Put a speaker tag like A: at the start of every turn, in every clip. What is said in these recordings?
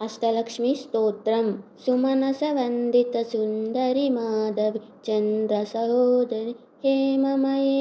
A: अष्टलक्ष्मीस्तोत्रम् सुमनसवन्दितसुन्दरि माधवि चन्द्रसहोदरि हेममये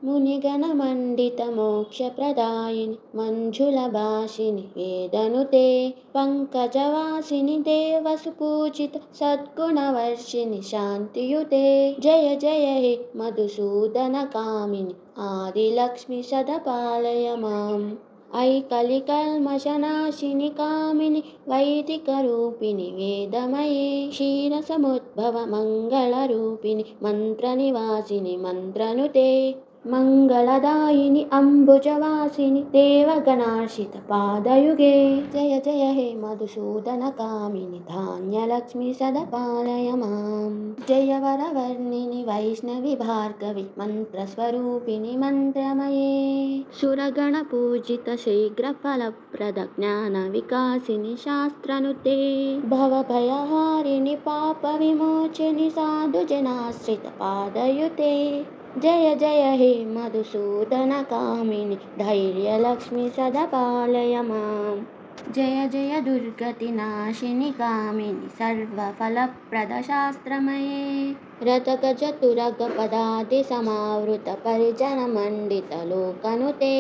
A: मुनिगणमण्डितमोक्षप्रदायिनि मञ्जुलभाषिनि वेदनुते पङ्कजवासिनि देवसुपूजित सद्गुणवर्षिणि शान्तियुते जय जय हे मधुसूदनकामिनि आदिलक्ष्मि सदा पालय माम् ऐ कलिकल्मषनाशिनि कामिनि वैदिकरूपिणि वेदमये क्षीरसमुद्भव मङ्गलरूपिणि मन्त्रनिवासिनि मन्त्रनुते मङ्गलदायिनि अम्बुजवासिनि देवगणार्चितपादयुगे जय जय हे मधुसूदनकामिनि धान्यलक्ष्मि सदा पालय माम् जय वरवर्णिनि वैष्णवि भार्गवि मन्त्रस्वरूपिणि मन्त्रमये सुरगणपूजित शीघ्रफलप्रद ज्ञानविकासिनि शास्त्रनुते भवभयहारिणि पापविमोचिनि साधुजनाश्रितपादयुते जय जय हे मधुसूदनकामिनि धैर्यलक्ष्मि सदा पालय माम् जय जय दुर्गतिनाशिनि कामिनि सर्वफलप्रदशास्त्रमये रथगजतुरगपदादिसमावृत परिजनमण्डितलोकनुते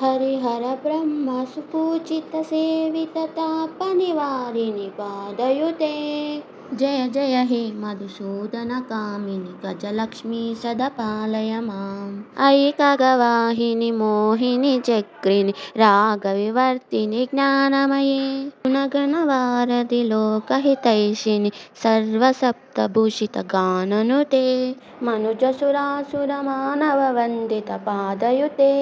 A: हरिहर ब्रह्म सुपूजित सेवित तापनिवारिणि पादयुते जय जय हे मधुसूदनकामिनि गजलक्ष्मी सदा पालय माम् ऐ खगवाहिनि मोहिनि चक्रिणि रागविवर्तिनि ज्ञानमये गुणगणवारधि लोकहितैषिणि सर्वसप्तभूषितगाननुते मनुजसुरासुरमानववन्दितपादयुते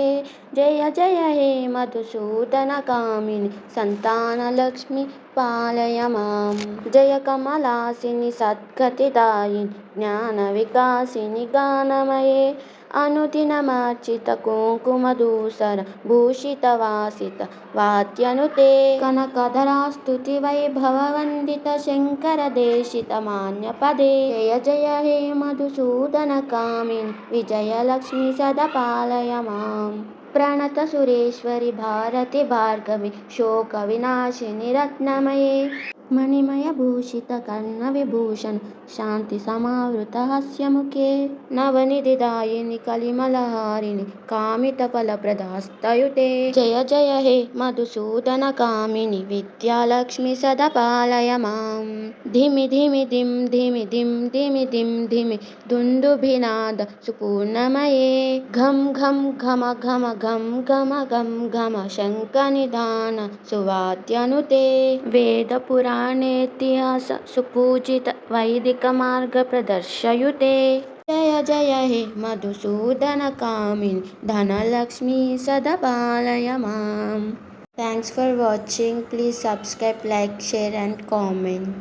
A: जय जय हे मधुसूदनकामिनि सन्तानलक्ष्मि पालय माम् जय कमलासिनि सद्गतिदायिनि ज्ञानविकासिनि गानमये अनुदिनमर्चित कुङ्कुमधूसर भूषितवासित वाद्यनुते कनकधरास्तुति वैभववन्दित शङ्करदेशित मान्यपदे जय जय हे मधुसूदनकामिनि विजयलक्ष्मि सदा पालय माम् प्रणतसुरेश्वरि भारति भार्गवि शोकविनाशिनि रत्नमये मणिमयभूषितकर्णविभूषण शान्तिसमावृतहास्यमुखे नवनिधिदायिनि कलिमलहारिणि कामितफलप्रदास्तयुते जय जय हे मधुसूदनकामिनि विद्यालक्ष्मि सदा पालय माम् धिमि धिमि धिं धिमि धिं धिमि धिं धिमि दुन्दुभिनाद सुपूर्णमये घं घं घम घम घं घम घं घम शङ्खनिधान सुवाद्यनुते वेदपुराणेतिहास सुपूजित वैदिकमार्गप्रदर्शयुते जय जय हे मधुसूदनकामिनि धनलक्ष्मी सदा पालय माम् Thanks for watching. Please subscribe, like, share and comment.